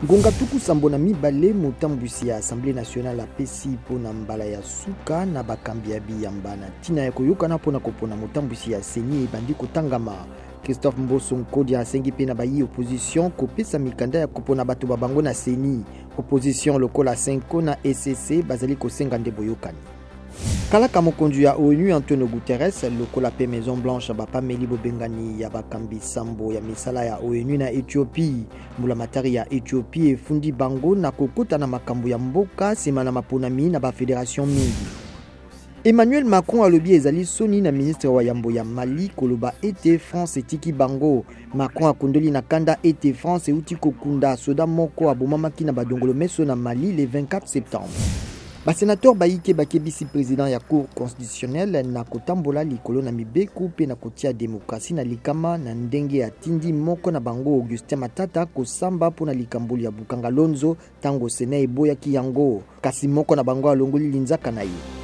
Ngonga tuku sambo na mibale motambusi ya Assemblée nationale apesi pona mbala ya suka na bakambi ya biyamba na tina ya koyokana pona kopona motambusi ya seni ebandi kotangama. Christophe Mboso Nkodi asengi pe na bayi opposition kopesa mikanda ya kopona bato babango na seni. Opposition lokola 5 na ECC bazali kosenga nde boyokani. Kalaka mokonzi ya ONU Antonio Guterres lokola pe Maison Blanche bapameli bobengani ya bakambi sambo ya misala ya ONU na Ethiopie. Mbulamatari ya Ethiopie efundi bango na kokota na makambo ya mboka sema na maponami na ba fédération mingi. Emmanuel Macron alobi ezali soni na ministre wa yambo ya Mali koloba ete France etiki bango. Macron akondoli na kanda ete France euti kokunda soda moko abomamaki na badongolo meso na Mali le 24 septembre. Basenateur baike bakebisi président ya cour constitutionnelle na kotambola likolo na mibeku pe na kotia demokrasi na likama na ndenge ya tindi moko na bango Augustin Matata kosamba pona likamboli ya Bukanga Lonzo tango Sena eboyaki yango kasi moko na bango alongoli linzaka na ye.